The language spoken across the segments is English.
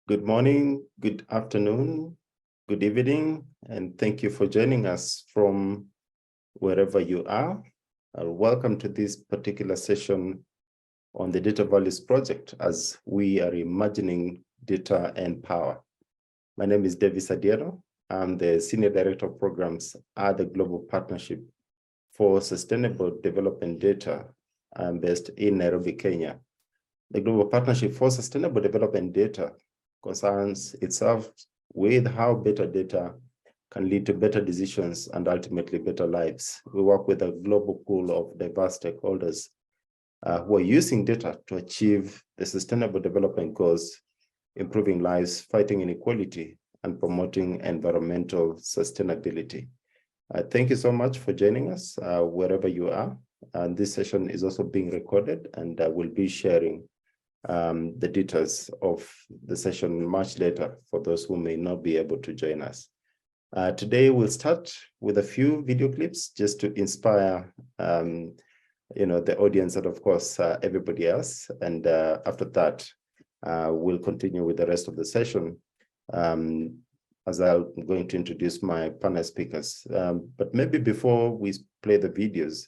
Good morning, good afternoon, good evening, and thank you for joining us from wherever you are. Welcome to this particular session on the Data Values Project as we are reimagining data and power. My name is Davis Adiero. I'm the Senior Director of Programs at the Global Partnership for Sustainable Development Data based in Nairobi, Kenya. The Global Partnership for Sustainable Development Data concerns itself with how better data can lead to better decisions and ultimately better lives. We work with a global pool of diverse stakeholders who are using data to achieve the Sustainable Development Goals, improving lives, fighting inequality, and promoting environmental sustainability. Thank you so much for joining us wherever you are. And this session is also being recorded, and we'll be sharing the details of the session much later for those who may not be able to join us. Today, we'll start with a few video clips just to inspire the audience and, of course, everybody else. And after that, we'll continue with the rest of the session as I'm going to introduce my panel speakers. But maybe before we play the videos,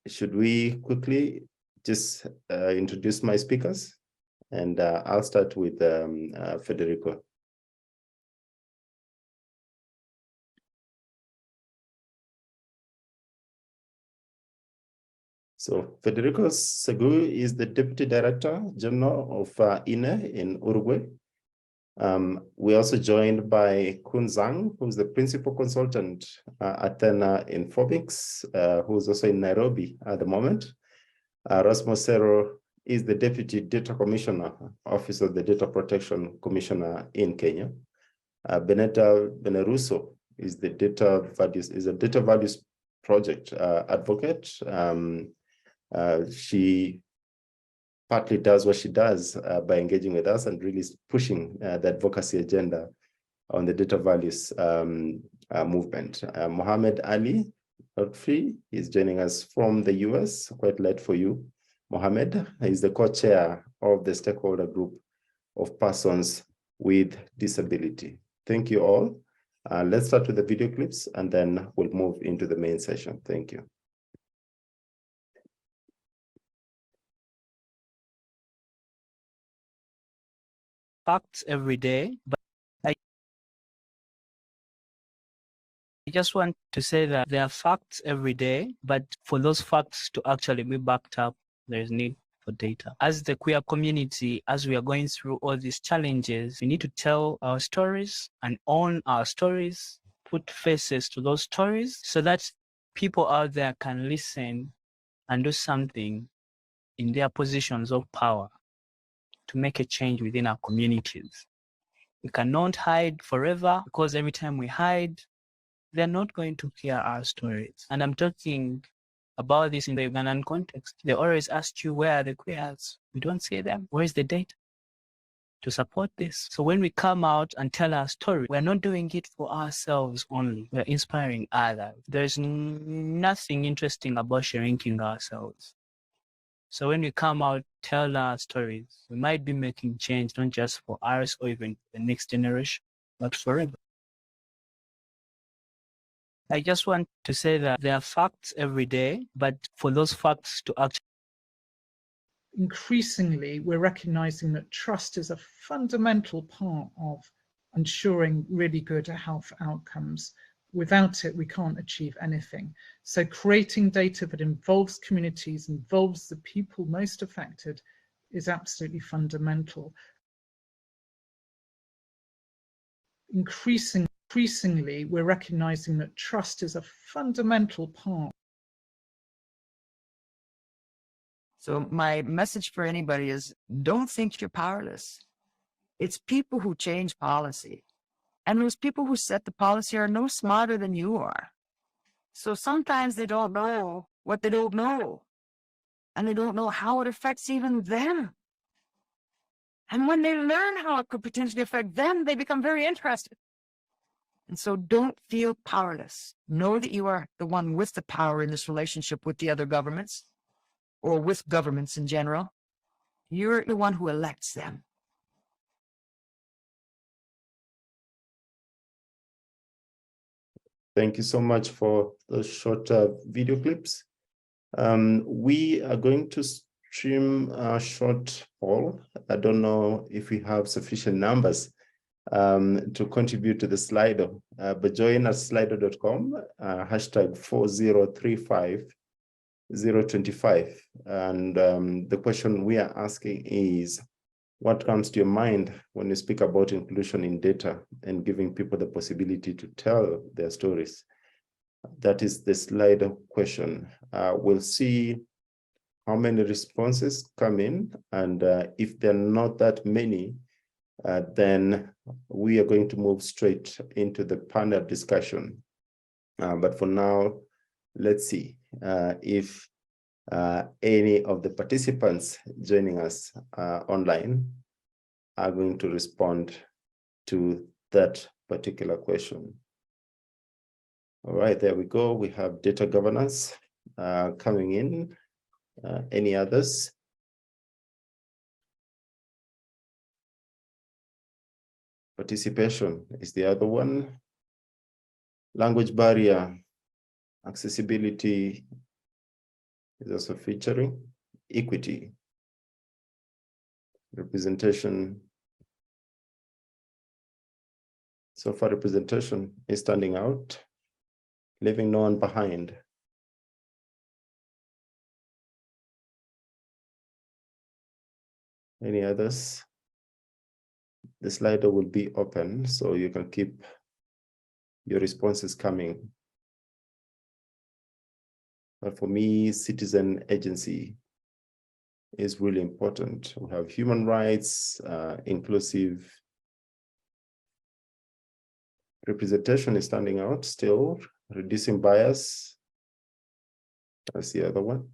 should we quickly just introduce my speakers? And I'll start with Federico. So Federico Segu is the Deputy Director General of INE in Uruguay. We're also joined by Kun Zhang, who's the Principal Consultant at Athena in Phobix, who's also in Nairobi at the moment. Rasmus Sero is the Deputy Data Commissioner, Office of the Data Protection Commissioner in Kenya. Benetta Beneruso is the Data Values Project advocate. She partly does what she does by engaging with us and really pushing the advocacy agenda on the data values movement. Mohammed Ali Lotfi is joining us from the US, quite late for you. Mohammed is the co-chair of the stakeholder group of persons with disability. Thank you all. Let's start with the video clips and then we'll move into the main session. Thank you. Facts every day, but I just want to say that there are facts every day, but for those facts to actually be backed up, there is need for data. As the queer community, as we are going through all these challenges, we need to tell our stories and own our stories, put faces to those stories so that people out there can listen and do something in their positions of power to make a change within our communities. We cannot hide forever, because every time we hide, they're not going to hear our stories. And I'm talking about this in the Ugandan context. They always ask you, where are the queers? We don't see them. Where is the data to support this? So when we come out and tell our story, we're not doing it for ourselves only. We're inspiring others. There's nothing interesting about shrinking ourselves. So when we come out, tell our stories, we might be making change, not just for us or even the next generation, but forever. I just want to say that there are facts every day, but for those facts to actually... Increasingly, we're recognizing that trust is a fundamental part of ensuring really good health outcomes. Without it, we can't achieve anything. So creating data that involves communities, involves the people most affected, is absolutely fundamental. Increasingly, we're recognizing that trust is a fundamental part. So my message for anybody is, don't think you're powerless. It's people who change policy. And those people who set the policy are no smarter than you are. So sometimes they don't know what they don't know. And they don't know how it affects even them. And when they learn how it could potentially affect them, they become very interested. And so don't feel powerless. Know that you are the one with the power in this relationship with the other governments, or with governments in general. You're the one who elects them. Thank you so much for those short video clips. We are going to stream a short poll. I don't know if we have sufficient numbers to contribute to the Slido, but join us slido.com, hashtag 4035025. And the question we are asking is, what comes to your mind when you speak about inclusion in data and giving people the possibility to tell their stories? That is the Slido question. We'll see how many responses come in, and if there are not that many, then we are going to move straight into the panel discussion. But for now, let's see if any of the participants joining us online are going to respond to that particular question. All right, there we go. We have data governance coming in. Any others? Participation is the other one. Language barrier, accessibility is also featuring. Equity, representation. So far, representation is standing out, leaving no one behind. Any others? The Slido will be open, so you can keep your responses coming. But for me, citizen agency is really important. We have human rights, inclusive representation is standing out still, reducing bias. That's the other one.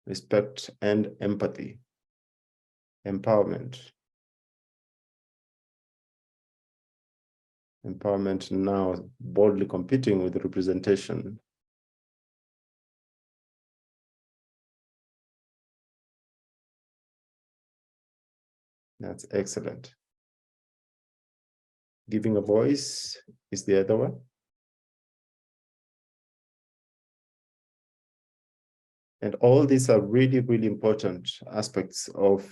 Respect and empathy. Empowerment. Empowerment now boldly competing with representation. That's excellent. Giving a voice is the other one. And all these are really, really important aspects of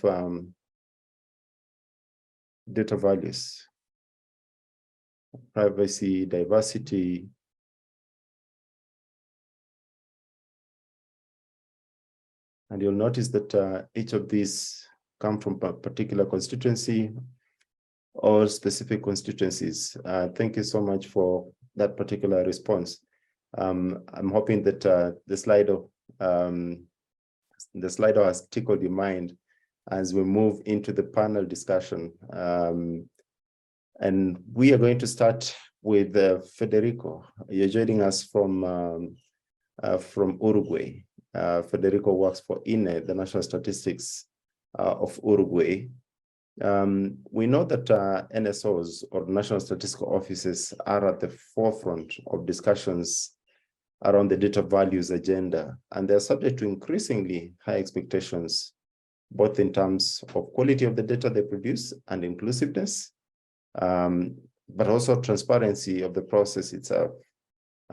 data values. Privacy, diversity. And you'll notice that each of these come from a particular constituency or specific constituencies. Thank you so much for that particular response. I'm hoping that the Slido has tickled your mind as we move into the panel discussion. And we are going to start with Federico. You're joining us from Uruguay. Federico works for INE, the National Statistics of Uruguay. We know that NSOs, or National Statistical Offices, are at the forefront of discussions around the data values agenda, and they're subject to increasingly high expectations, both in terms of quality of the data they produce and inclusiveness, but also transparency of the process itself.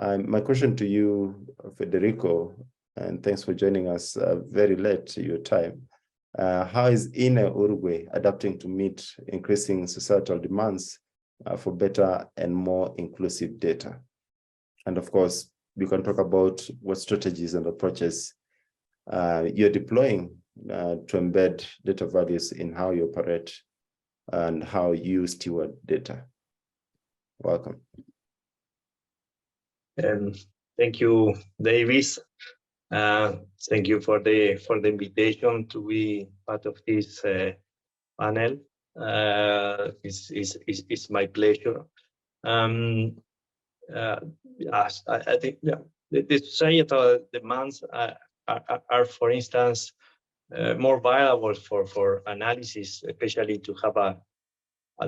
My question to you, Federico, and thanks for joining us very late to your time. How is INE Uruguay adapting to meet increasing societal demands for better and more inclusive data? And of course, we can talk about what strategies and approaches you're deploying to embed data values in how you operate and how you steward data. Welcome. Thank you, Davis. Thank you for the invitation to be part of this panel. It's my pleasure. Yes, I think the societal demands are, for instance, more viable for analysis, especially to have a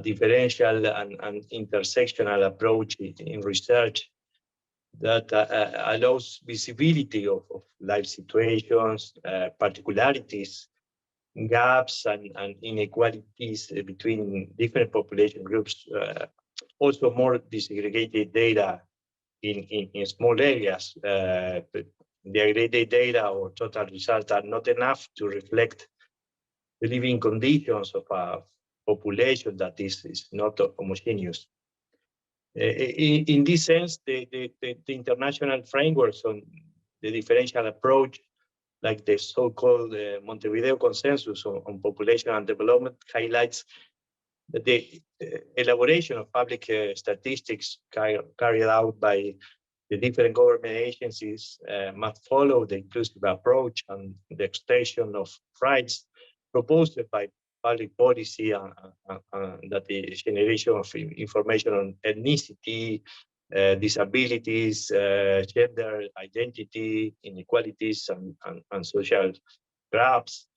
differential and intersectional approach in research that allows visibility of life situations, particularities gaps and inequalities between different population groups. Also more disaggregated data in small areas. But the aggregated data or total results are not enough to reflect the living conditions of a population that is not homogeneous. In this sense, the international frameworks on the differential approach, like the so-called Montevideo Consensus on Population and Development, highlights that the elaboration of public statistics carried out by the different government agencies must follow the inclusive approach and the extension of rights proposed by public policy, that the generation of information on ethnicity, disabilities, gender identity, inequalities, and social gaps,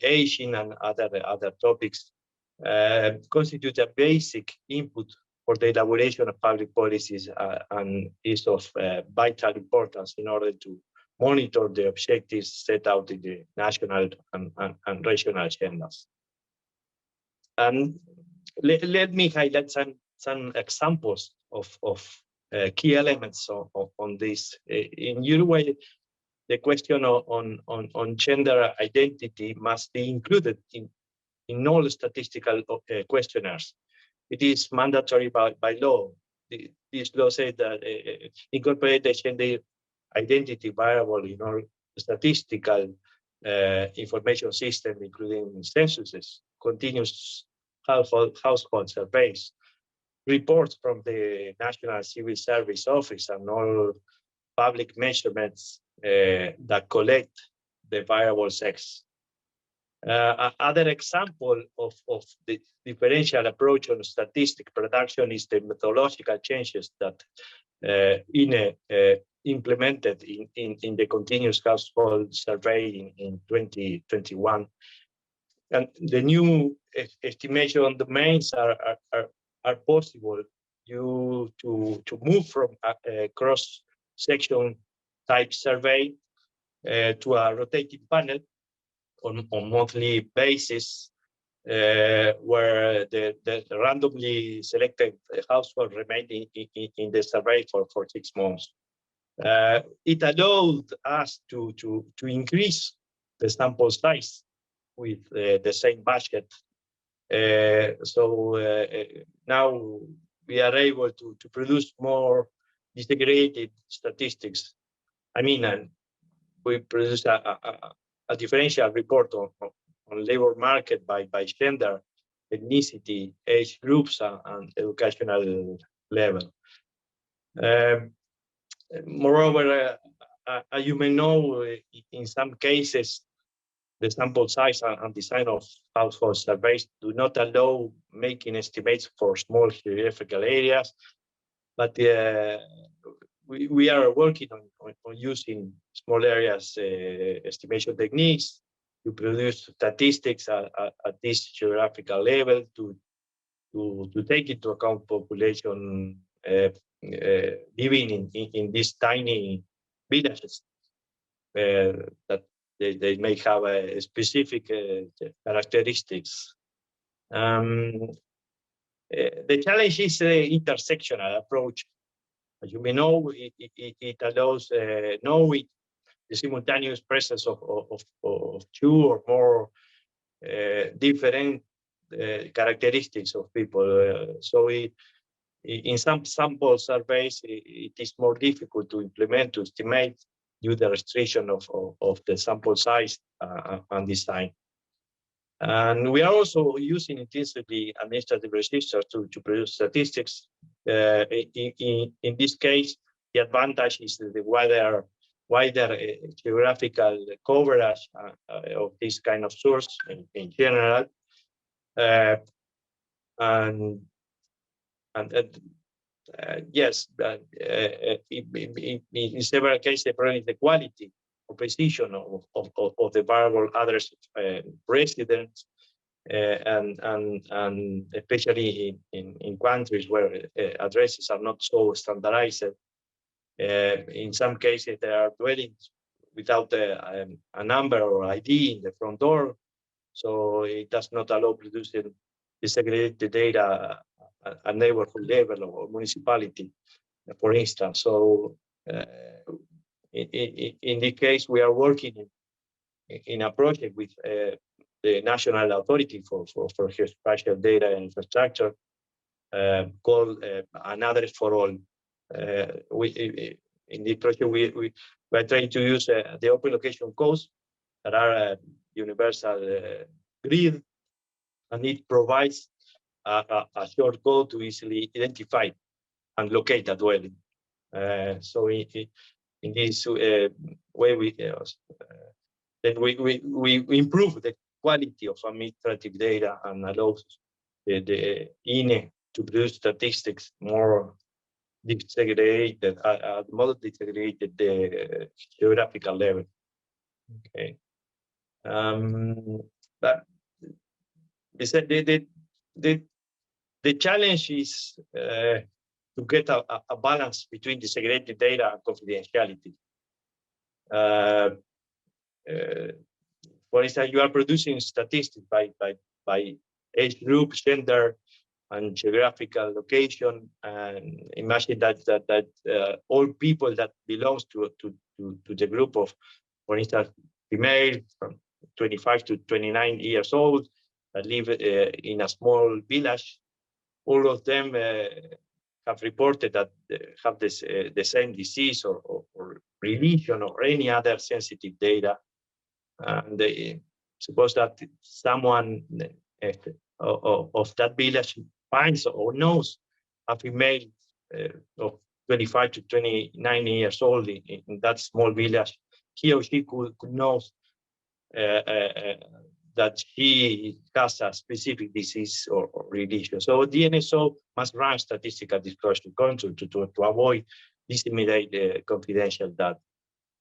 aging, and other topics constitute a basic input for the elaboration of public policies and is of vital importance in order to monitor the objectives set out in the national and regional agendas. And let me highlight some examples of key elements on this. In Uruguay, the question on gender identity must be included in all statistical questionnaires. It is mandatory by law. This law said that incorporate the gender identity variable in all statistical information system, including censuses, continuous household surveys, reports from the National Civil Service Office, and all public measurements that collect the variable sex. Other example of the differential approach on statistic production is the methodological changes that implemented in the continuous household survey in 2021. And the new estimation domains are possible due to move from a cross-section type survey to a rotating panel on monthly basis, where the randomly selected household remained in the survey for 6 months. It allowed us to increase the sample size with the same budget. So now we are able to produce more disaggregated statistics. I mean, we produce a differential report on labor market by gender, ethnicity, age groups, and educational level. Moreover, you may know, in some cases, the sample size and design of household surveys do not allow making estimates for small geographical areas, but we are working on using small areas estimation techniques to produce statistics at this geographical level to take into account population living in these tiny villages that they may have specific characteristics. The challenge is the intersectional approach. As you may know, it allows knowing the simultaneous presence of 2 or more different characteristics of people. So in some sample surveys, it is more difficult to implement, to estimate, due to the restriction of the sample size and design. And we are also using intensively administrative registers to produce statistics. In this case, the advantage is the wider geographical coverage of this kind of source in general. Yes, in several cases, the problem is the quality or precision of the variable address residents, and especially in countries where addresses are not so standardized. In some cases, there are dwellings without a number or ID in the front door, So it does not allow producing disaggregated data at neighborhood level or municipality, for instance. So in this case, we are working in a project with the National Authority for Geospatial Data and Infrastructure called Another for All. In this project, we are trying to use the open location codes that are universal grid, and it provides a short code to easily identify and locate a dwelling. So in this way, then we improve the quality of administrative data and allows the INE to produce statistics more disaggregated, more disaggregated the geographical level. Okay. But the challenge is to get a balance between disaggregated data and confidentiality. For instance, you are producing statistics by age group, gender, and geographical location, and imagine that all people that belongs to the group of, for instance, female from 25 to 29 years old that live in a small village, all of them have reported that they have this the same disease or religion or any other sensitive data, and they suppose that someone of that village finds or knows a female of 25 to 29 years old in that small village. He or she could know that she has a specific disease or religion. So the NSO must run statistical disclosure control to avoid disseminate confidential data.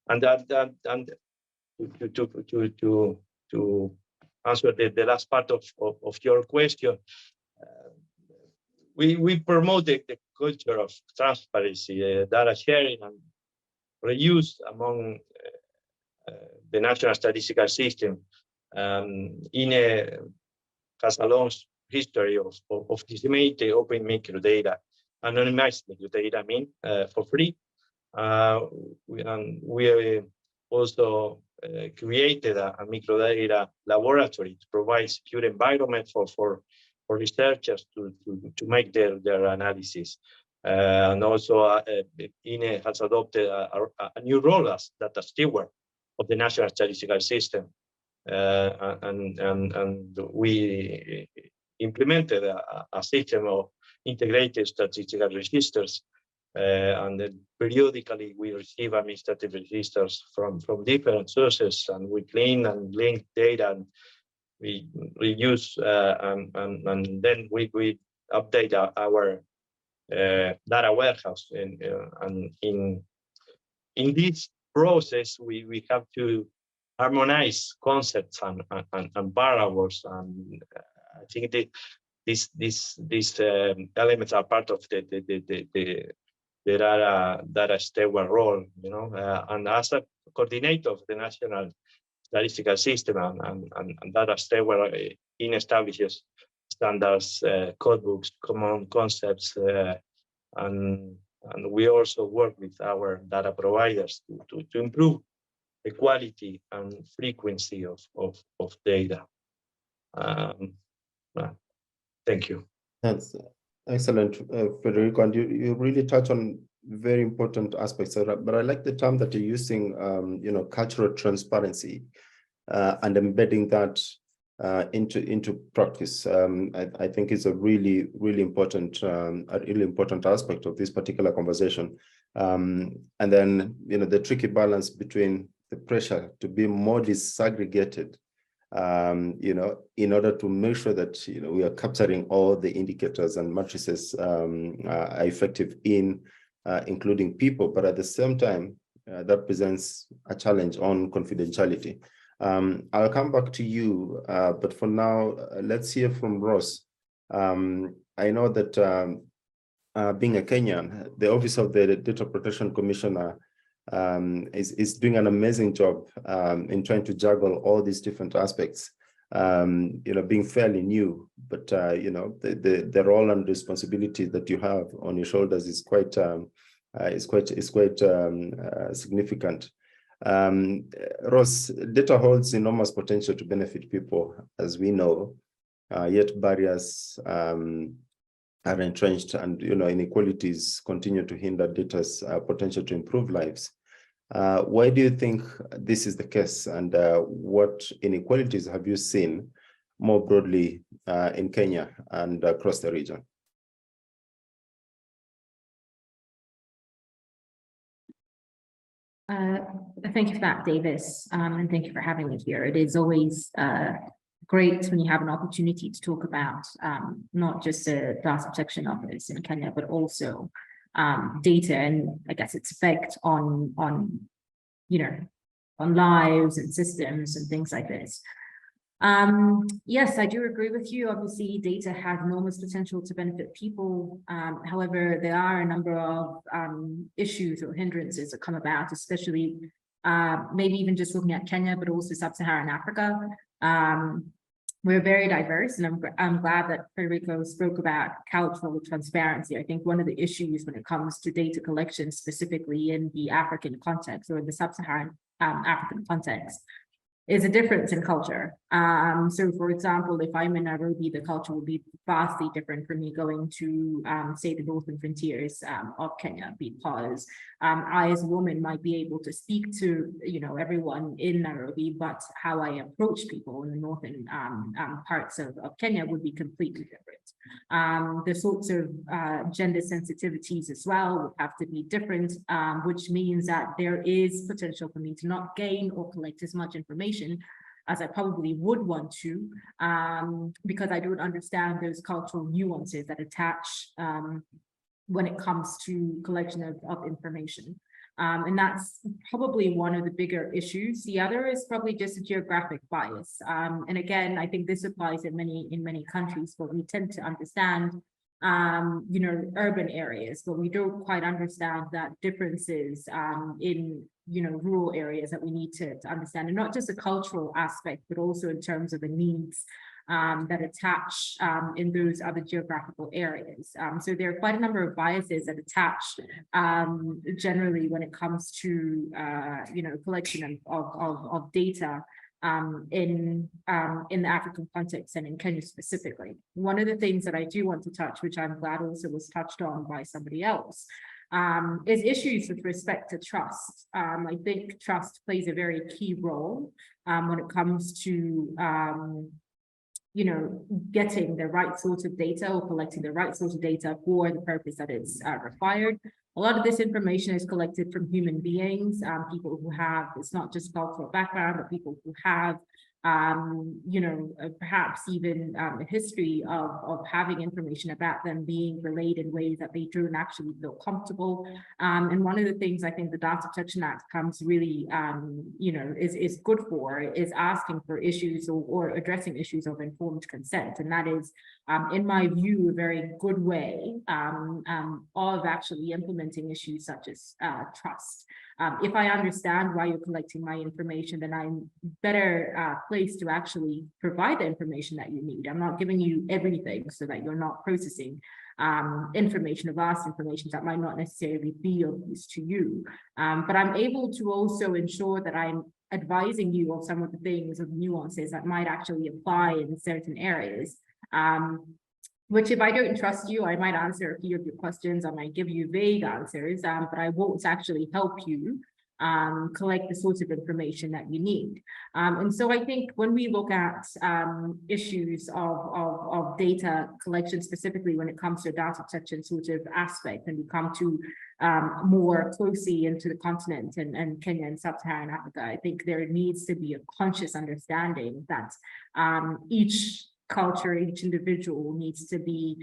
And to answer the last part of your question, we promote the culture of transparency, data sharing, and reuse among the national statistical system. INE has a long history of disseminating open microdata, anonymized microdata, for free. We also created a microdata laboratory to provide secure environment for researchers to make their analysis. And also INE has adopted a new role as data steward of the national statistical system. And we implemented a system of integrated statistical registers, and then periodically we receive administrative registers from different sources, and we clean and link data, and we reuse and then we update our data warehouse. And in this process, we have to harmonize concepts and variables, and I think that these elements are part of the data steward role, and as a coordinator of the national statistical system and data steward, INE establishes standards, codebooks, common concepts, and we also work with our data providers to improve the quality and frequency of data. Thank you. That's excellent, Federico, and you really touch on very important aspects of that. But I like the term that you're using, cultural transparency, and embedding that into practice. I think is a really important aspect of this particular conversation. And then the tricky balance between the pressure to be more disaggregated, in order to make sure that we are capturing all the indicators and matrices are effective in including people, but at the same time that presents a challenge on confidentiality. I'll come back to you, but for now, let's hear from Ross. I know that being a Kenyan, the Office of the Data Protection Commissioner is doing an amazing job in trying to juggle all these different aspects. being fairly new, but the role and responsibility that you have on your shoulders is quite significant. Ross, data holds enormous potential to benefit people, as we know, yet barriers are entrenched, and inequalities continue to hinder data's potential to improve lives. Why do you think this is the case, and what inequalities have you seen more broadly in Kenya and across the region? Thank you for that, Davis, and thank you for having me here. It is always great when you have an opportunity to talk about not just the data protection office in Kenya, but also data and I guess its effect on lives and systems and things like this. Yes, I do agree with you. Obviously, data has enormous potential to benefit people. However, there are a number of issues or hindrances that come about, especially maybe even just looking at Kenya, but also sub-Saharan Africa. We're very diverse, and I'm glad that Federico spoke about cultural transparency. I think one of the issues when it comes to data collection, specifically in the African context or the sub-Saharan African context, is a difference in culture. So for example, if I'm in Nairobi, the culture will be vastly different from me going to, say, the northern frontiers of Kenya, because I as a woman might be able to speak to, everyone in Nairobi, but how I approach people in the northern parts of Kenya would be completely different. The sorts of gender sensitivities as well would have to be different, which means that there is potential for me to not gain or collect as much information as I probably would want to, because I don't understand those cultural nuances that attach when it comes to collection of information. And that's probably one of the bigger issues. The other is probably just a geographic bias. And again, I think this applies in many countries where we tend to understand urban areas, but we don't quite understand that differences in rural areas that we need to understand, and not just a cultural aspect, but also in terms of the needs that attach in those other geographical areas. So there are quite a number of biases that attach generally when it comes to collection of data in the African context and in Kenya specifically. One of the things that I do want to touch, which I'm glad also was touched on by somebody else, is issues with respect to trust. I think trust plays a very key role when it comes to getting the right sort of data or collecting the right sort of data for the purpose that it's required. A lot of this information is collected from human beings, people who have, it's not just cultural background, but people who have, perhaps even a history of having information about them being relayed in ways that they don't actually feel comfortable. And one of the things I think the Data Protection Act comes really, is good for is asking for issues or addressing issues of informed consent. And that is, in my view, a very good way of actually implementing issues such as trust. If I understand why you're collecting my information, then I'm better placed to actually provide the information that you need. I'm not giving you everything so that you're not processing information, vast information that might not necessarily be of use to you. But I'm able to also ensure that I'm advising you of some of the things, of nuances that might actually apply in certain areas. Which if I don't trust you, I might answer a few of your questions, I might give you vague answers, but I won't actually help you collect the sorts of information that you need. And so I think when we look at issues of data collection, specifically when it comes to data protection sort of aspect, and we come to more closely into the continent and Kenya and sub-Saharan Africa, I think there needs to be a conscious understanding that each culture, each individual needs to be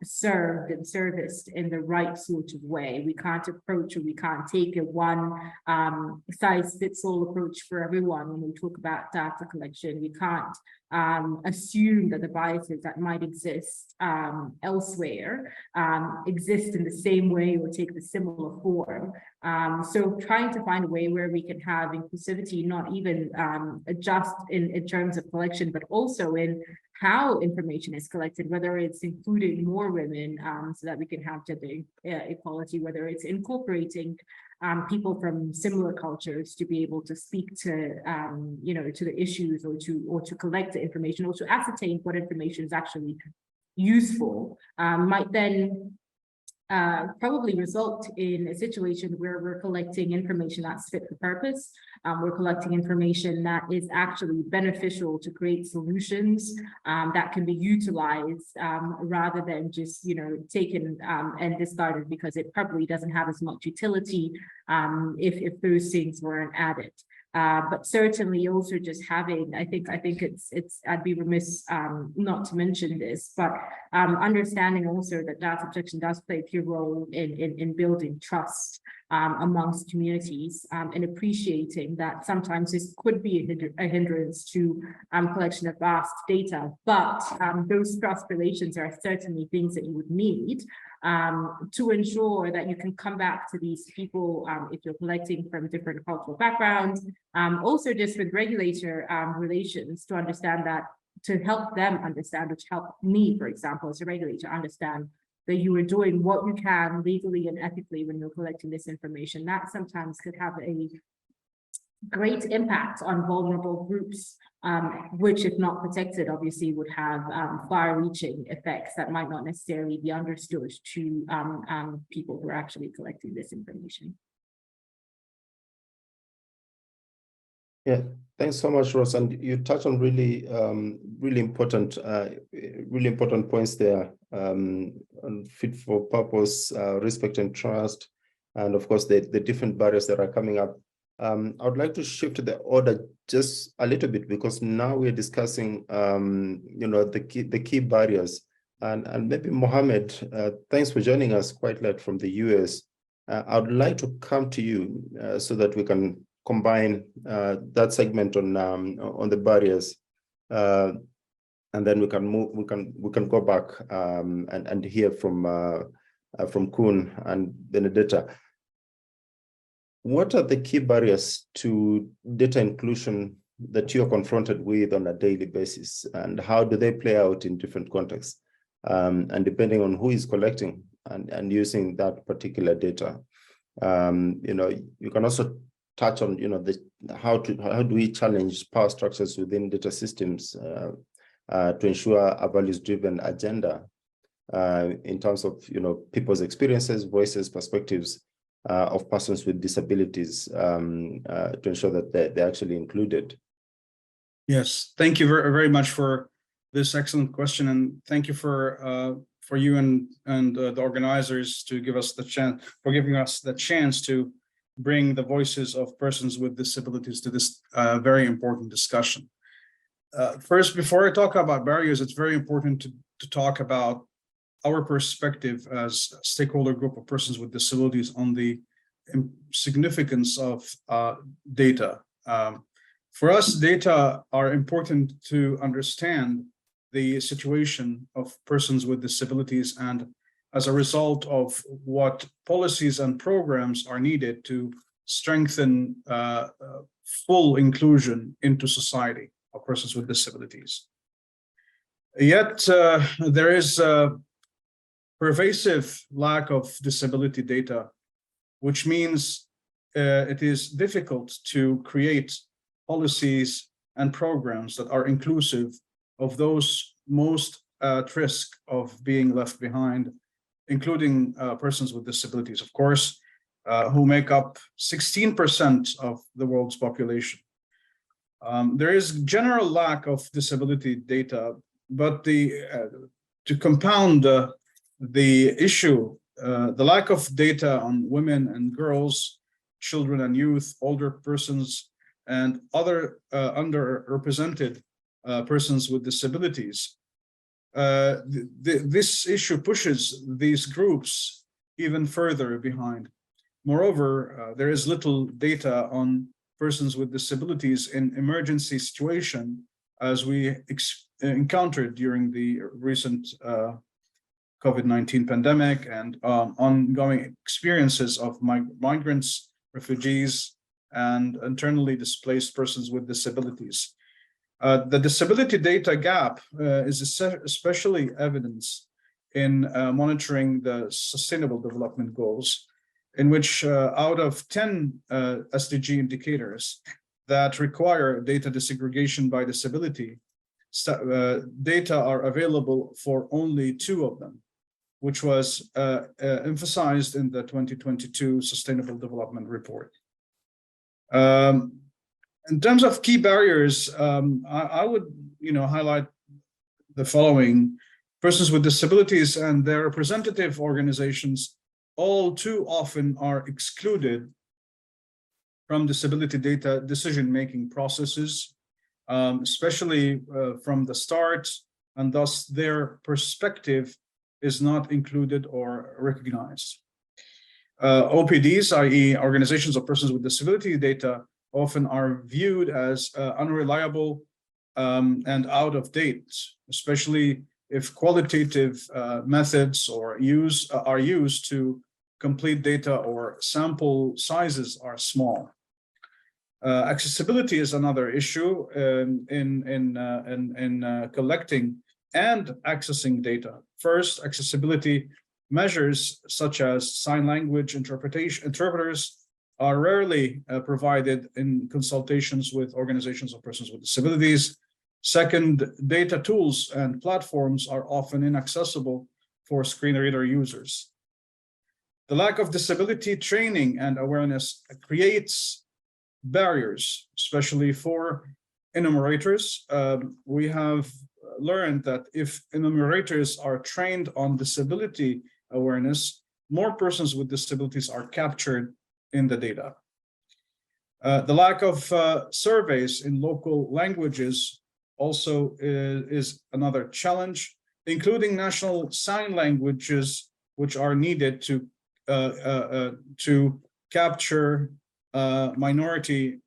served and serviced in the right sort of way. We can't approach, or we can't take a one size fits all approach for everyone when we talk about data collection. We can't assume that the biases that might exist elsewhere exist in the same way or take the similar form So trying to find a way where we can have inclusivity, not even just in terms of collection, but also in how information is collected, whether it's including more women so that we can have gender equality, whether it's incorporating people from similar cultures to be able to speak to, you know, to the issues, or to collect the information, or to ascertain what information is actually useful, might then probably result in a situation where we're collecting information that's fit for purpose. We're collecting information that is actually beneficial to create solutions that can be utilized rather than just, you know, taken and discarded because it probably doesn't have as much utility if those things weren't added. But certainly also just having, I think it's I'd be remiss not to mention this, but understanding also that data protection does play a key role in building trust amongst communities, and appreciating that sometimes this could be a hindrance to collection of vast data, but those trust relations are certainly things that you would need to ensure that you can come back to these people if you're collecting from different cultural backgrounds. Also just with regulator relations, to understand that, to help them understand, which helped me, for example, as a regulator, understand that you are doing what you can legally and ethically when you're collecting this information. That sometimes could have a great impact on vulnerable groups, which, if not protected, obviously would have far-reaching effects that might not necessarily be understood to people who are actually collecting this information. Yeah, thanks so much, Rose. And you touched on really important points there, on fit for purpose, respect and trust, and of course the different barriers that are coming up. I would like to shift the order just a little bit, because now we're discussing, you know, the key barriers, and maybe Mohammed, thanks for joining us quite late from the US. I would like to come to you so that we can combine that segment on the barriers, and then we can move. We can go back and hear from Kun and Benedetta. What are the key barriers to data inclusion that you're confronted with on a daily basis, and how do they play out in different contexts, and depending on who is collecting and using that particular data? You know, you can also touch on, you know, how do we challenge power structures within data systems to ensure a values-driven agenda in terms of, you know, people's experiences, voices, perspectives of persons with disabilities, to ensure that they're actually included. Yes, thank you very much for this excellent question, and thank you for you and the organizers to give us the chance, for giving us the chance to bring the voices of persons with disabilities to this very important discussion. First, before I talk about barriers, it's very important to talk about our perspective as a stakeholder group of persons with disabilities on the significance of data. For us, data are important to understand the situation of persons with disabilities, and as a result of what policies and programs are needed to strengthen full inclusion into society of persons with disabilities. Yet there is a pervasive lack of disability data, which means it is difficult to create policies and programs that are inclusive of those most at risk of being left behind, including persons with disabilities, of course, who make up 16% of the world's population. There is general lack of disability data, but to compound the issue, the lack of data on women and girls, children and youth, older persons, and other underrepresented persons with disabilities. This issue pushes these groups even further behind. Moreover, there is little data on persons with disabilities in emergency situation, as we encountered during the recent COVID-19 pandemic and ongoing experiences of migrants, refugees, and internally displaced persons with disabilities. The disability data gap is especially evident in monitoring the Sustainable Development Goals, in which out of 10 SDG indicators that require data disaggregation by disability, data are available for only 2 of them, which was emphasized in the 2022 Sustainable Development Report. In terms of key barriers, I would highlight the following. Persons with disabilities and their representative organizations all too often are excluded from disability data decision-making processes, especially from the start, and thus their perspective is not included or recognized. OPDs, i.e. organizations of persons with disability data, often are viewed as unreliable and out of date, especially if qualitative methods are used to complete data or sample sizes are small. Accessibility is another issue in collecting and accessing data. First, accessibility measures such as sign language interpreters are rarely provided in consultations with organizations of persons with disabilities. Second, data tools and platforms are often inaccessible for screen reader users. The lack of disability training and awareness creates barriers, especially for enumerators. We have learned that if enumerators are trained on disability awareness, more persons with disabilities are captured in the data. The lack of surveys in local languages also is another challenge, including national sign languages, which are needed to capture minority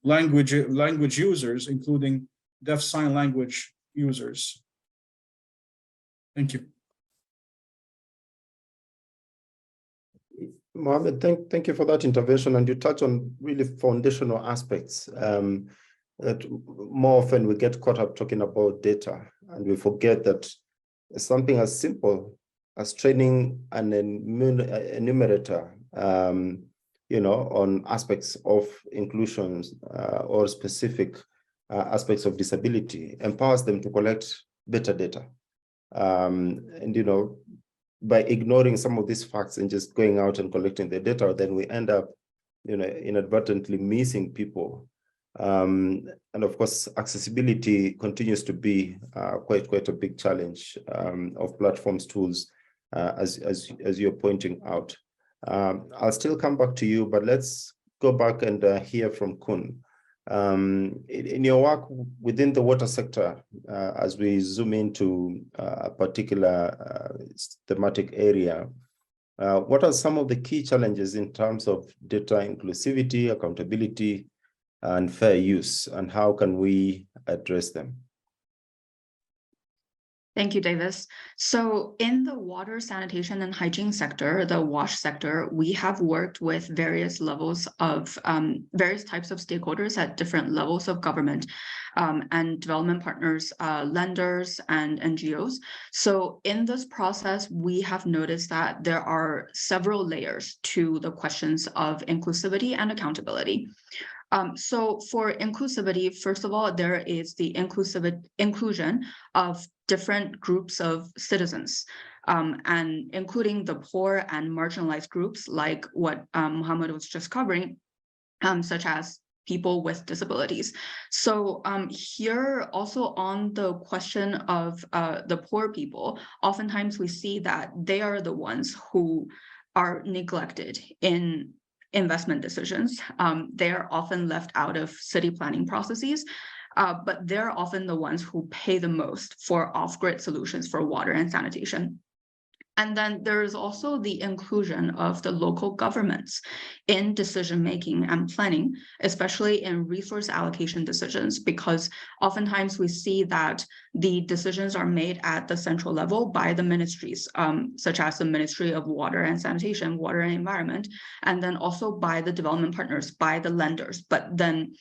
language users, including deaf sign language users. Thank you. Mohammed, thank you for that intervention, and you touch on really foundational aspects. That more often we get caught up talking about data, and we forget that something as simple as training an enumerator, on aspects of inclusions or specific aspects of disability empowers them to collect better data. By ignoring some of these facts and just going out and collecting the data, then we end up, inadvertently missing people. And of course, accessibility continues to be quite a big challenge of platforms, tools, as you're pointing out. I'll still come back to you, but let's go back and hear from Kun. In your work within the water sector, as we zoom into a particular thematic area, what are some of the key challenges in terms of data inclusivity, accountability, and fair use, and how can we address them? Thank you, Davis. So in the water, sanitation, and hygiene sector, the WASH sector, we have worked with various levels of various types of stakeholders at different levels of government and development partners, lenders, and NGOs. So in this process, we have noticed that there are several layers to the questions of inclusivity and accountability. So for inclusivity, first of all, there is the inclusion of different groups of citizens, and including the poor and marginalized groups, like what Mohammed was just covering, such as people with disabilities. So here also on the question of the poor people, oftentimes we see that they are the ones who are neglected in investment decisions. They're often left out of city planning processes, but they're often the ones who pay the most for off-grid solutions for water and sanitation. And then there is also the inclusion of the local governments in decision-making and planning, especially in resource allocation decisions, because oftentimes we see that the decisions are made at the central level by the ministries, such as the Ministry of Water and Sanitation, Water and Environment, and then also by the development partners, by the lenders. But then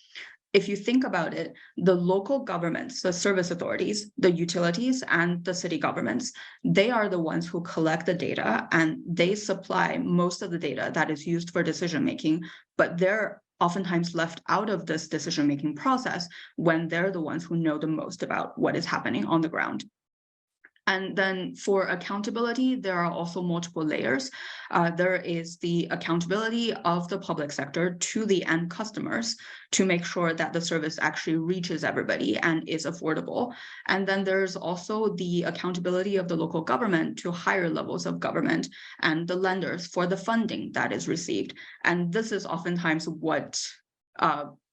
if you think about it, the local governments, the service authorities, the utilities, and the city governments, they are the ones who collect the data and they supply most of the data that is used for decision-making, but they're oftentimes left out of this decision-making process when they're the ones who know the most about what is happening on the ground. And then for accountability, there are also multiple layers. There is the accountability of the public sector to the end customers to make sure that the service actually reaches everybody and is affordable. And then there's also the accountability of the local government to higher levels of government and the lenders for the funding that is received. And this is oftentimes what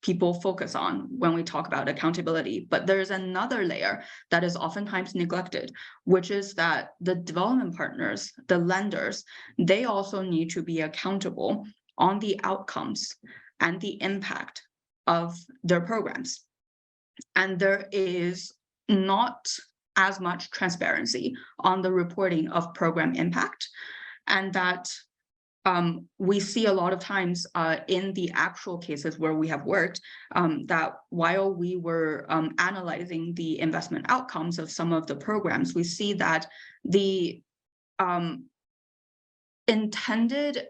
people focus on when we talk about accountability. But there's another layer that is oftentimes neglected, which is that the development partners, the lenders, they also need to be accountable on the outcomes and the impact of their programs. And there is not as much transparency on the reporting of program impact, and that we see a lot of times in the actual cases where we have worked, that while we were analyzing the investment outcomes of some of the programs, we see that the intended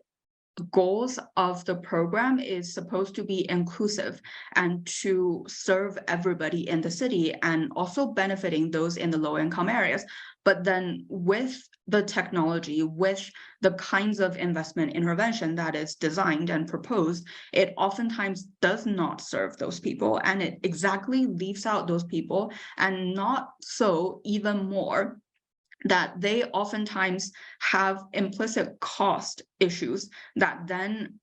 goals of the program is supposed to be inclusive and to serve everybody in the city and also benefiting those in the low-income areas. But then with the technology, with the kinds of investment intervention that is designed and proposed, it oftentimes does not serve those people, and it exactly leaves out those people, and not so even more that they oftentimes have implicit cost issues that then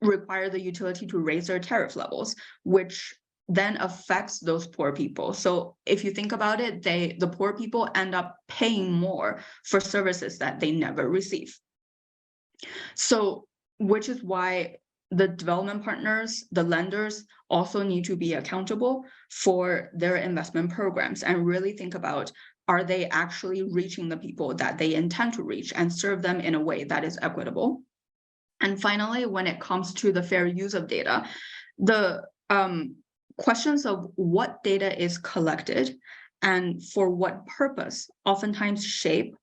require the utility to raise their tariff levels, which then affects those poor people. So if you think about it, the poor people end up paying more for services that they never receive. So, which is why the development partners, the lenders, also need to be accountable for their investment programs and really think about, are they actually reaching the people that they intend to reach and serve them in a way that is equitable? And finally, when it comes to the fair use of data, the questions of what data is collected and for what purpose oftentimes shape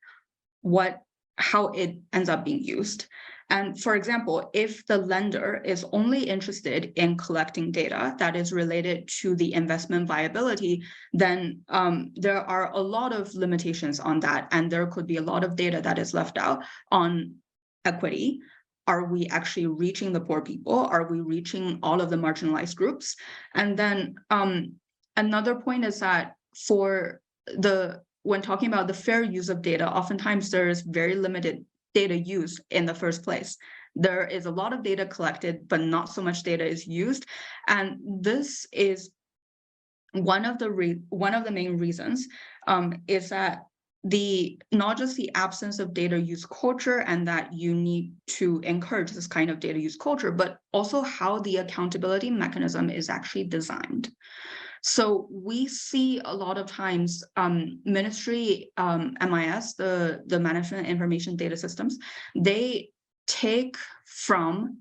how it ends up being used. And for example, if the lender is only interested in collecting data that is related to the investment viability, then there are a lot of limitations on that. And there could be a lot of data that is left out on equity. Are we actually reaching the poor people? Are we reaching all of the marginalized groups? And then another point is that when talking about the fair use of data, oftentimes there is very limited data used in the first place. There is a lot of data collected, but not so much data is used. And this is one of the main reasons is that not just the absence of data use culture and that you need to encourage this kind of data use culture, but also how the accountability mechanism is actually designed. So we see a lot of times ministry MIS, the Management Information Data Systems, they take from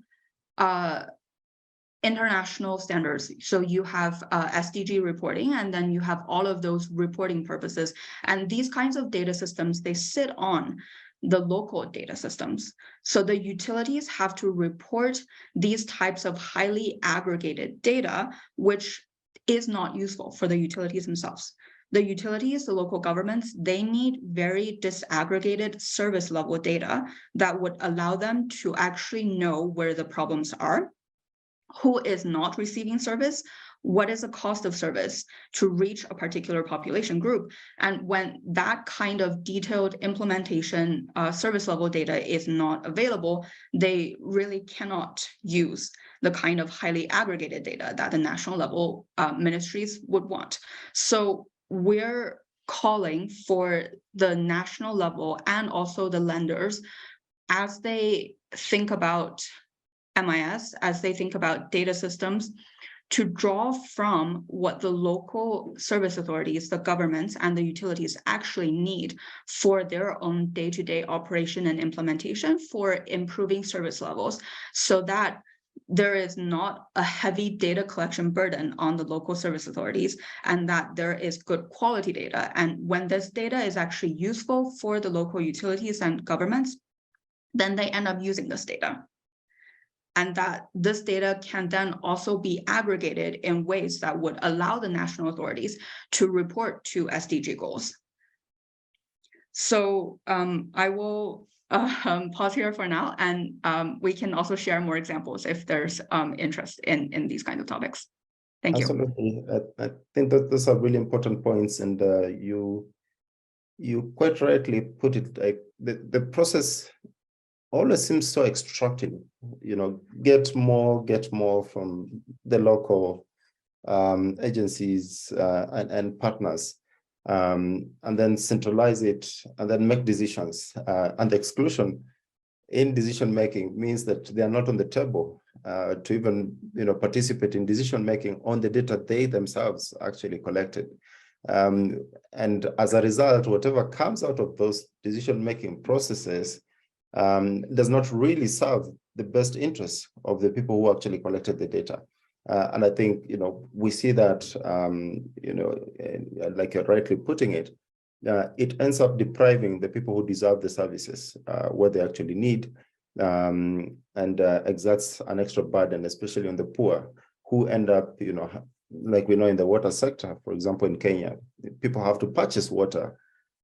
international standards. So you have SDG reporting, and then you have all of those reporting purposes. And these kinds of data systems, they sit on the local data systems. So the utilities have to report these types of highly aggregated data, which is not useful for the utilities themselves. The utilities, the local governments, they need very disaggregated service level data that would allow them to actually know where the problems are, who is not receiving service, what is the cost of service to reach a particular population group. And when that kind of detailed implementation service level data is not available, they really cannot use the kind of highly aggregated data that the national level ministries would want. So we're calling for the national level and also the lenders, as they think about MIS, as they think about data systems, to draw from what the local service authorities, the governments, and the utilities actually need for their own day-to-day operation and implementation for improving service levels, so that there is not a heavy data collection burden on the local service authorities, and that there is good quality data. And when this data is actually useful for the local utilities and governments, then they end up using this data. And that this data can then also be aggregated in ways that would allow the national authorities to report to SDG goals. So I will pause here for now, and we can also share more examples if there's interest in these kinds of topics. Thank you. Absolutely. I think that those are really important points, and you quite rightly put it, like the process always seems so extractive, get more from the local agencies and partners, and then centralize it and then make decisions. And the exclusion in decision making means that they are not on the table to even participate in decision making on the data they themselves actually collected. And as a result, whatever comes out of those decision making processes does not really serve the best interests of the people who actually collected the data. And I think, we see that, like you're rightly putting it, it ends up depriving the people who deserve the services, what they actually need, and exerts an extra burden, especially on the poor, who end up, like we know in the water sector, for example, in Kenya, people have to purchase water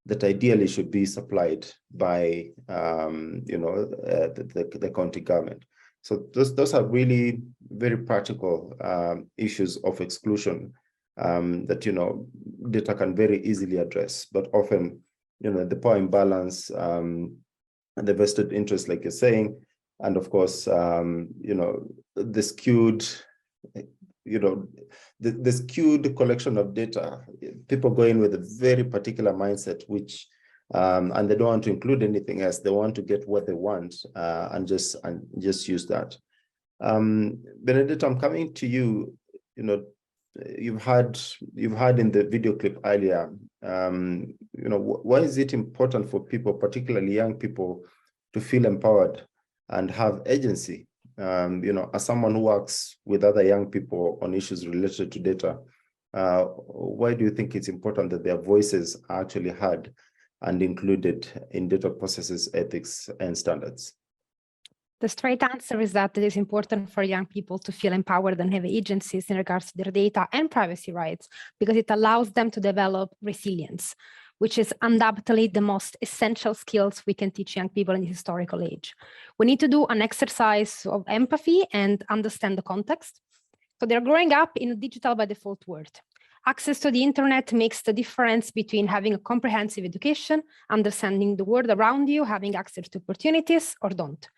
that ideally should be supplied by the county government. So those are really very practical issues of exclusion that data can very easily address. But often the power imbalance, and the vested interest, like you're saying, and of course the skewed the skewed collection of data, people go in with a very particular mindset, which and they don't want to include anything else. They want to get what they want and just use that. Benedetta, I'm coming to you. You've had in the video clip earlier. Why is it important for people, particularly young people, to feel empowered and have agency? As someone who works with other young people on issues related to data, why do you think it's important that their voices are actually heard and included in data processes, ethics, and standards? The straight answer is that it is important for young people to feel empowered and have agencies in regards to their data and privacy rights, because it allows them to develop resilience, which is undoubtedly the most essential skills we can teach young people in the historical age. We need to do an exercise of empathy and understand the context. So they're growing up in a digital by default world. Access to the internet makes the difference between having a comprehensive education, understanding the world around you, having access to opportunities, or don't.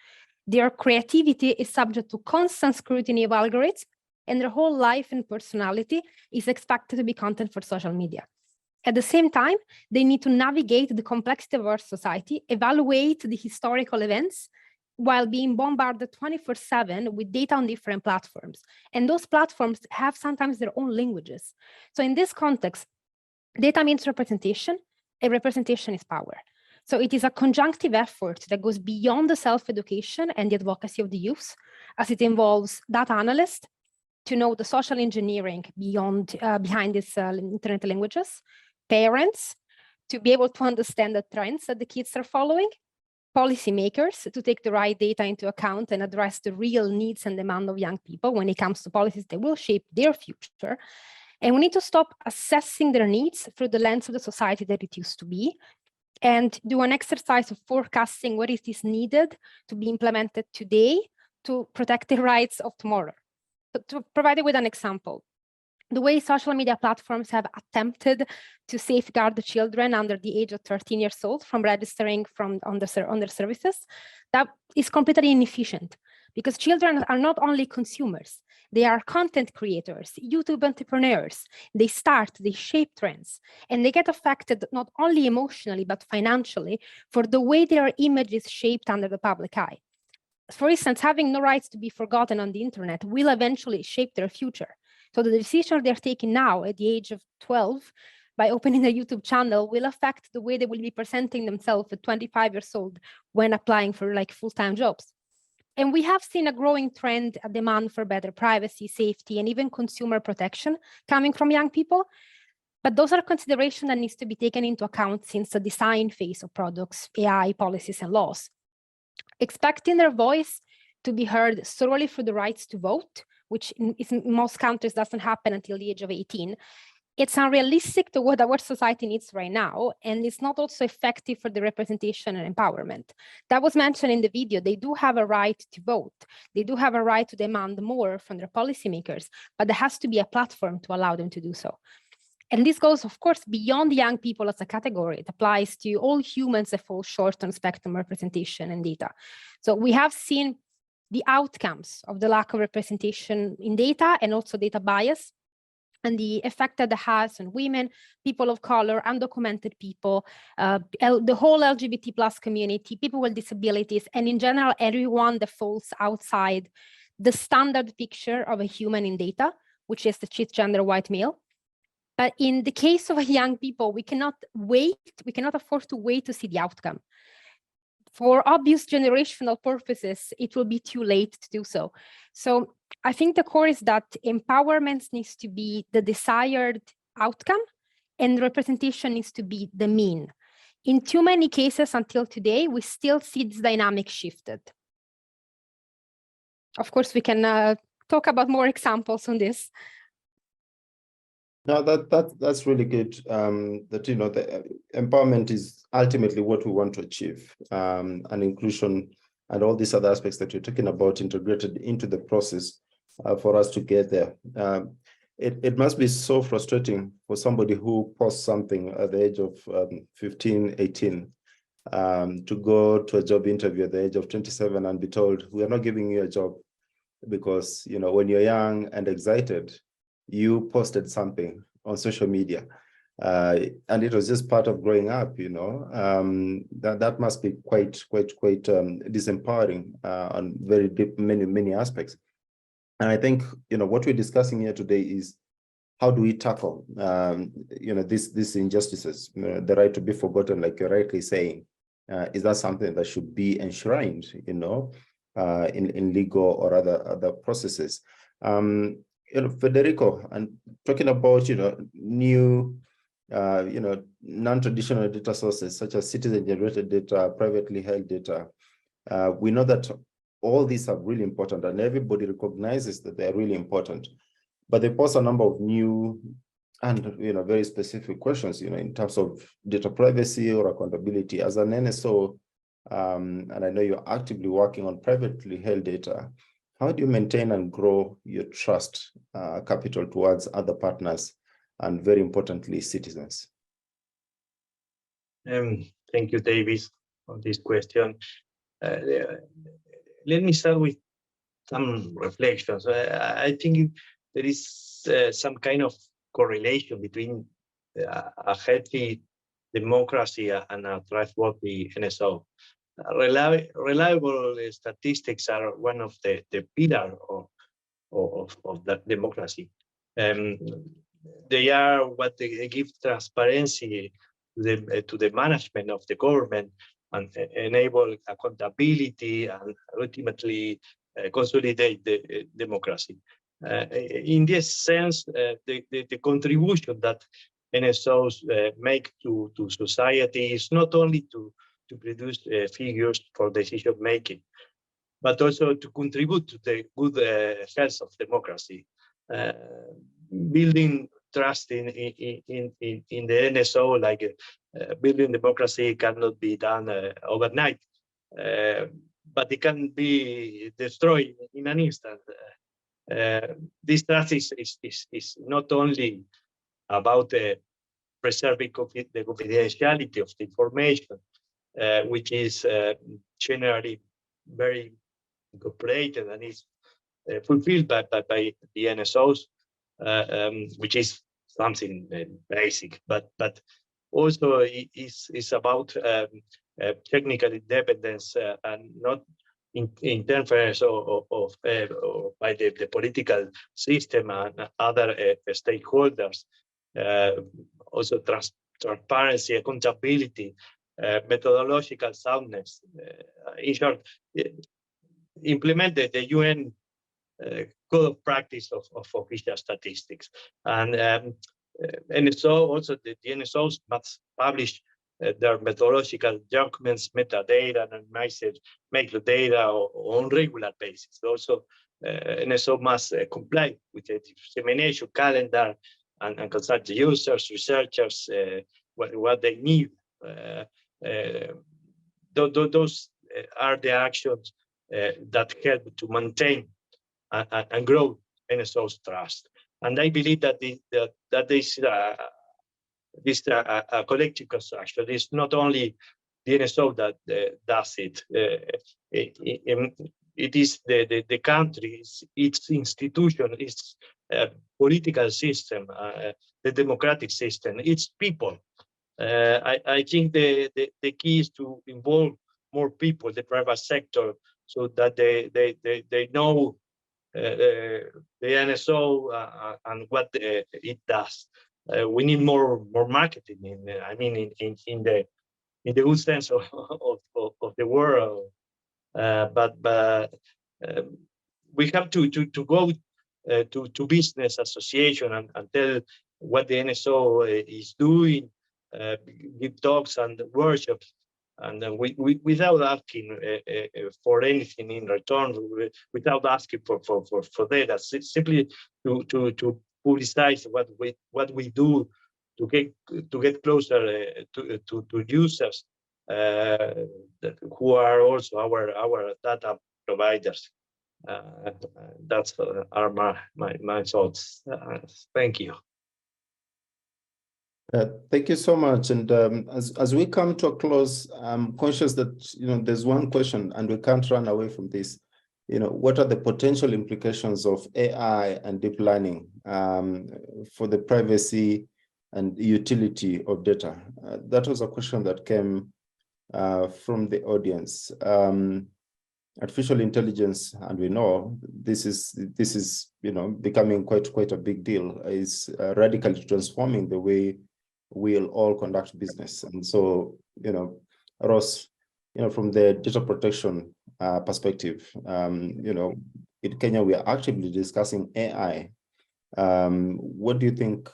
Their creativity is subject to constant scrutiny of algorithms, and their whole life and personality is expected to be content for social media. At the same time, they need to navigate the complexity of our society, evaluate the historical events, while being bombarded 24/7 with data on different platforms. And those platforms have sometimes their own languages. So in this context, data means representation, and representation is power. So it is a conjunctive effort that goes beyond the self-education and the advocacy of the youth, as it involves data analysts to know the social engineering behind these internet languages, parents to be able to understand the trends that the kids are following, policymakers to take the right data into account and address the real needs and demand of young people when it comes to policies that will shape their future. And we need to stop assessing their needs through the lens of the society that it used to be, and do an exercise of forecasting what is needed to be implemented today to protect the rights of tomorrow. So to provide you with an example, the way social media platforms have attempted to safeguard the children under the age of 13 years old from registering on their services, that is completely inefficient, because children are not only consumers, they are content creators, YouTube entrepreneurs. They start, they shape trends, and they get affected not only emotionally, but financially for the way their image is shaped under the public eye. For instance, having no rights to be forgotten on the internet will eventually shape their future. So the decision they're taking now at the age of 12 by opening a YouTube channel will affect the way they will be presenting themselves at 25 years old when applying for like full-time jobs. And we have seen a growing trend, a demand for better privacy, safety, and even consumer protection coming from young people. But those are considerations that needs to be taken into account since the design phase of products, AI, policies, and laws. Expecting their voice to be heard solely for the rights to vote, which in most countries doesn't happen until the age of 18, it's unrealistic to what our society needs right now, and it's not also effective for the representation and empowerment. That was mentioned in the video. They do have a right to vote. They do have a right to demand more from their policymakers, but there has to be a platform to allow them to do so. And this goes, of course, beyond young people as a category. It applies to all humans that fall short on spectrum representation and data. So we have seen the outcomes of the lack of representation in data and also data bias, and the effect that it has on women, people of color, undocumented people, the whole LGBT plus community, people with disabilities, and in general, everyone that falls outside the standard picture of a human in data, which is the cisgender white male. But in the case of young people, we cannot afford to wait to see the outcome. For obvious generational purposes, it will be too late to do so. So I think the core is that empowerment needs to be the desired outcome and representation needs to be the mean. In too many cases until today, we still see this dynamic shifted. Of course, we can talk about more examples on this. No, that's really good. That the empowerment is ultimately what we want to achieve, and inclusion and all these other aspects that you're talking about integrated into the process for us to get there. It must be so frustrating for somebody who posts something at the age of 15, 18, to go to a job interview at the age of 27 and be told, we are not giving you a job because, when you're young and excited, you posted something on social media, and it was just part of growing up. That must be quite disempowering on very deep, many aspects. And I think what we're discussing here today is how do we tackle these injustices, the right to be forgotten, like you're rightly saying. Is that something that should be enshrined, in legal or other processes? Federico, and talking about new non-traditional data sources such as citizen-generated data, privately held data, we know that all these are really important, and everybody recognizes that they are really important. But they pose a number of new and very specific questions, in terms of data privacy or accountability. As an NSO, and I know you're actively working on privately held data, how do you maintain and grow your trust capital towards other partners and, very importantly, citizens? Thank you, Davis, for this question. Let me start with some reflections. I think there is some kind of correlation between a healthy democracy and a trustworthy NSO. Reliable statistics are one of the pillars of that democracy. They are what they give transparency to the management of the government and enable accountability and ultimately consolidate the democracy. In this sense, the contribution that NSOs make to society is not only to produce figures for decision making, but also to contribute to the good health of democracy. Building trust in the NSO, like building democracy, cannot be done overnight, but it can be destroyed in an instant. This trust is not only about preserving the confidentiality of the information, which is generally very incorporated and is fulfilled by the NSOs, which is something basic, but also is about technical independence and not interference of by the political system and other stakeholders. Also transparency, accountability, methodological soundness. In short, implement the UN code of practice of official statistics. And NSO, also the NSOs must publish their methodological documents, metadata, and microdata on regular basis. Also, NSO must comply with the dissemination calendar and consult the users, researchers, what they need. Those are the actions that help to maintain and grow NSO's trust. And I believe that this collective construction is not only the NSO that does it. It is the country, its institution, its political system, the democratic system, its people. I think the key is to involve more people, the private sector, so that they know the NSO and what it does. We need more marketing. In the good sense of the word. But we have to go to business association and tell what the NSO is doing, give talks and workshops, and without asking for anything in return, without asking for data, simply to publicize what we do to get closer to users who are also our data providers. That's are my thoughts. Thank you. Thank you so much. And as we come to a close, I'm conscious that there's one question, and we can't run away from this. What are the potential implications of AI and deep learning for the privacy and utility of data? That was a question that came from the audience. Artificial intelligence, and we know this is becoming quite a big deal, is radically transforming the way we'll all conduct business. And so, Ross, from the data protection perspective, in Kenya, we are actively discussing AI. What do you think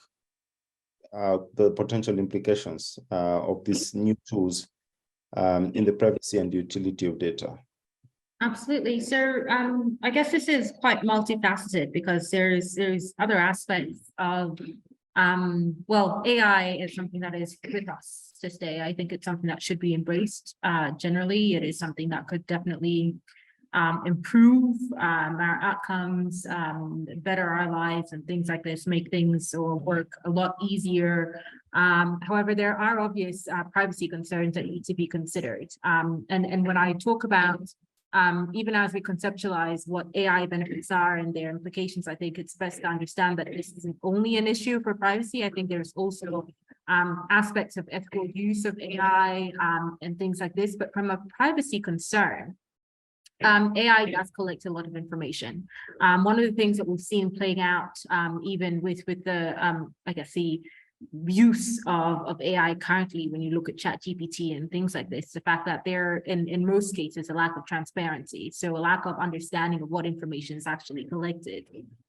the potential implications of these new tools in the privacy and utility of data? Absolutely. So I guess this is quite multifaceted, because there's other aspects of well, AI is something that is with us to stay. I think it's something that should be embraced. Generally, it is something that could definitely improve our outcomes, better our lives and things like this, make things or work a lot easier. However, there are obvious privacy concerns that need to be considered. And when I talk about even as we conceptualize what AI benefits are and their implications, I think it's best to understand that this isn't only an issue for privacy. I think there's also aspects of ethical use of AI and things like this. But from a privacy concern, AI does collect a lot of information. One of the things that we've seen playing out, even with the, I guess, the use of AI currently, when you look at ChatGPT and things like this, the fact that there, in most cases, a lack of transparency. So a lack of understanding of what information is actually collected,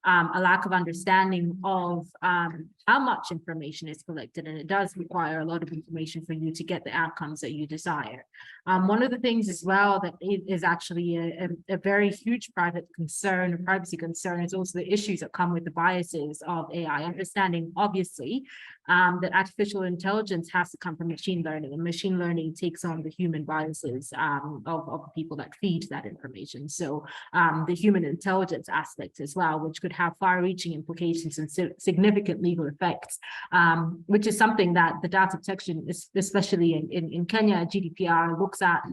a lack of understanding of how much information is collected, and it does require a lot of information for you to get the outcomes that you desire. One of the things as well that is actually a very huge private concern, or privacy concern, is also the issues that come with the biases of AI. Understanding, obviously, that artificial intelligence has to come from machine learning, and machine learning takes on the human biases of people that feed that information. So the human intelligence aspect as well, which could have far-reaching implications and significant legal effects, which is something that the data protection, especially in Kenya, GDPR looks at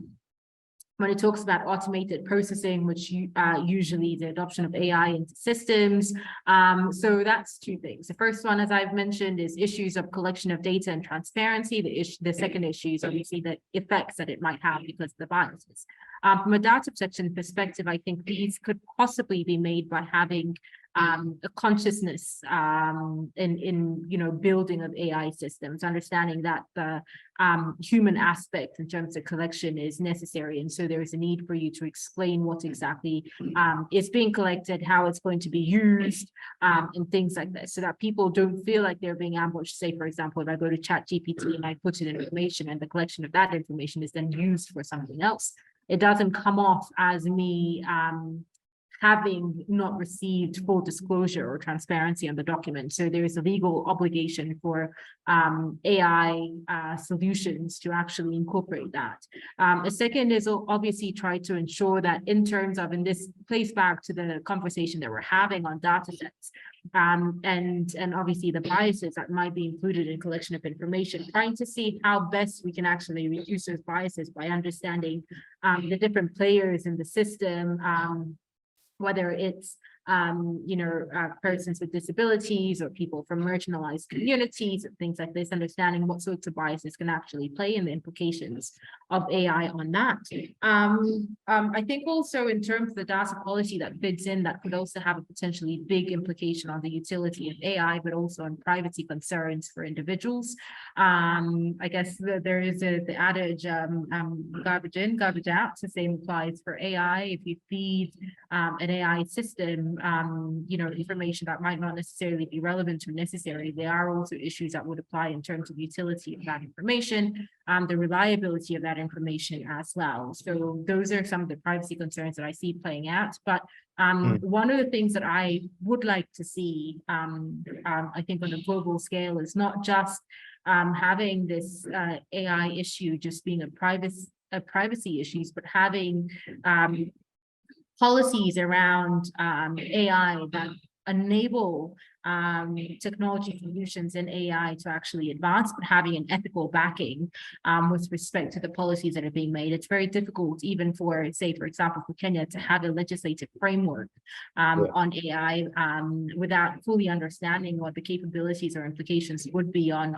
when it talks about automated processing, which usually the adoption of AI into systems. So that's two things. The first one, as I've mentioned, is issues of collection of data and transparency. The second issue is obviously the effects that it might have because of the biases. From a data protection perspective, I think these could possibly be made by having a consciousness in building of AI systems, understanding that the human aspect in terms of collection is necessary, and so there is a need for you to explain what exactly is being collected, how it's going to be used, and things like this, so that people don't feel like they're being ambushed. Say, for example, if I go to ChatGPT and I put in information, and the collection of that information is then used for something else, it doesn't come off as me having not received full disclosure or transparency on the document. So there is a legal obligation for AI solutions to actually incorporate that. A second is obviously try to ensure that in terms of, and this plays back to the conversation that we're having on data sets, and obviously the biases that might be included in collection of information, trying to see how best we can actually reduce those biases by understanding the different players in the system, whether it's persons with disabilities or people from marginalized communities and things like this, understanding what sorts of biases can actually play and the implications of AI on that. I think also in terms of the data quality that fits in, that could also have a potentially big implication on the utility of AI, but also on privacy concerns for individuals. I guess there is the adage, garbage in, garbage out. The same applies for AI. If you feed an AI system information that might not necessarily be relevant or necessary, there are also issues that would apply in terms of utility of that information, the reliability of that information as well. So those are some of the privacy concerns that I see playing out. But one of the things that I would like to see, I think on a global scale, is not just having this AI issue just being a privacy issues, but having policies around AI that enable technology solutions in AI to actually advance, but having an ethical backing with respect to the policies that are being made. It's very difficult, even for, say, for example, for Kenya, to have a legislative framework on AI without fully understanding what the capabilities or implications would be on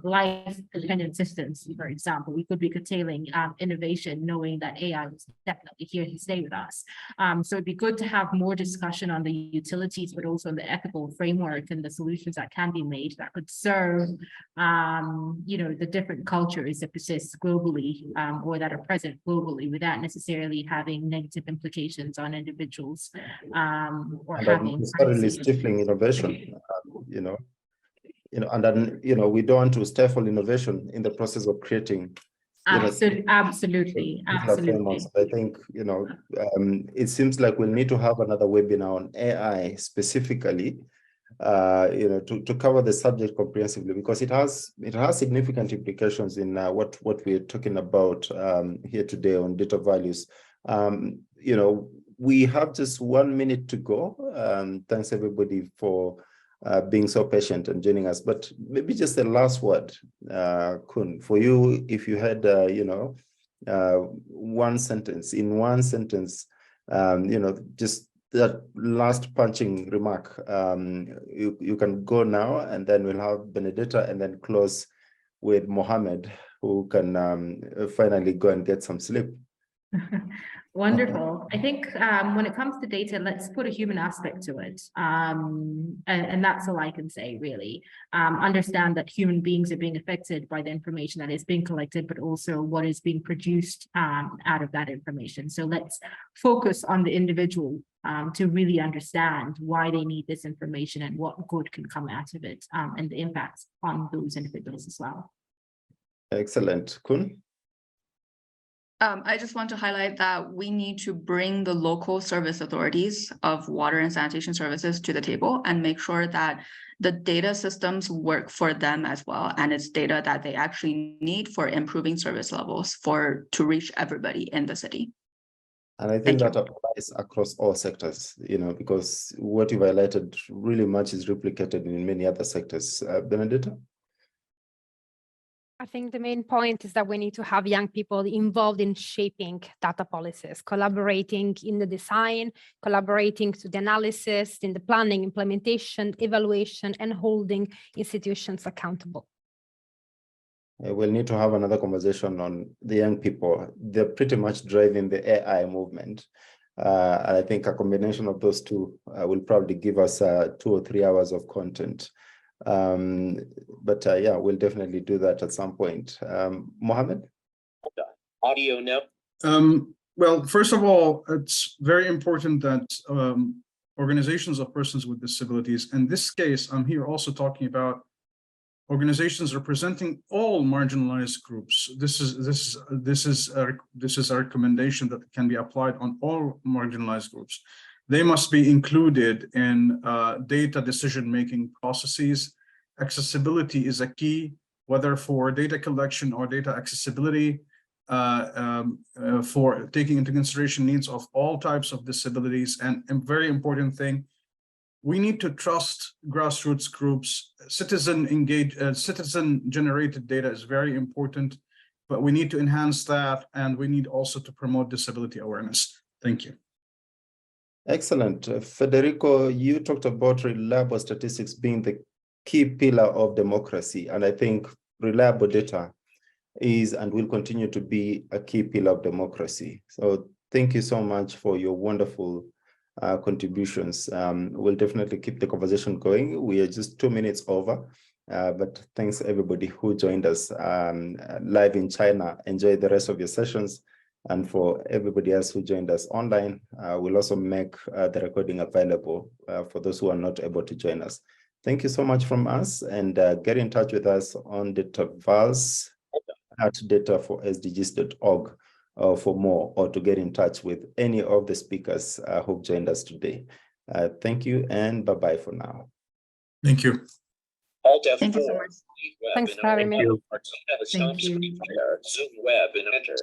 life-dependent systems. For example, we could be curtailing innovation, knowing that AI is definitely here to stay with us. So it'd be good to have more discussion on the utilities, but also on the ethical framework and the solutions that can be made that could serve, the different cultures that persist globally or that are present globally, without necessarily having negative implications on individuals or and having necessarily stifling innovation, and then, we don't want to stifle innovation in the process of creating. Absolutely. I think, it seems like we'll need to have another webinar on AI specifically, to cover the subject comprehensively, because it has significant implications in what we're talking about here today on data values. We have just 1 minute to go. Thanks everybody for being so patient and joining us. But maybe just the last word, Kun, for you, if you had, one sentence, just that last punching remark, you can go now, and then we'll have Benedetta, and then close with Mohammed, who can finally go and get some sleep. Wonderful. I think when it comes to data, let's put a human aspect to it. And that's all I can say, really. Understand that human beings are being affected by the information that is being collected, but also what is being produced out of that information. So let's focus on the individual to really understand why they need this information and what good can come out of it, and the impacts on those individuals as well. Excellent. Kun? I just want to highlight that we need to bring the local service authorities of water and sanitation services to the table and make sure that the data systems work for them as well. And it's data that they actually need for improving service levels to reach everybody in the city. And I think that applies across all sectors, because what you've highlighted really much is replicated in many other sectors. Benedetta? I think the main point is that we need to have young people involved in shaping data policies, collaborating in the design, collaborating to the analysis, in the planning, implementation, evaluation, and holding institutions accountable. We'll need to have another conversation on the young people. They're pretty much driving the AI movement. I think a combination of those two will probably give us 2 or 3 hours of content. But yeah, we'll definitely do that at some point. Mohammed? Audio no. Well, first of all, it's very important that organizations of persons with disabilities, in this case, I'm here also talking about organizations representing all marginalized groups. This is a recommendation that can be applied on all marginalized groups. They must be included in data decision-making processes. Accessibility is a key, whether for data collection or data accessibility, for taking into consideration needs of all types of disabilities. And a very important thing, we need to trust grassroots groups. Citizen-generated data is very important, but we need to enhance that, and we need also to promote disability awareness. Thank you. Excellent. Federico, you talked about reliable statistics being the key pillar of democracy, and I think reliable data is and will continue to be a key pillar of democracy. So thank you so much for your wonderful contributions. We'll definitely keep the conversation going. We are just 2 minutes over, but thanks everybody who joined us live in China. Enjoy the rest of your sessions. And for everybody else who joined us online, we'll also make the recording available for those who are not able to join us. Thank you so much from us, and get in touch with us on datavals@data4sdgs.org for more, or to get in touch with any of the speakers who've joined us today. Thank you, and bye-bye for now. Thank you. Thank you so much. Thanks for having me. Thank you. Zoom web and enter.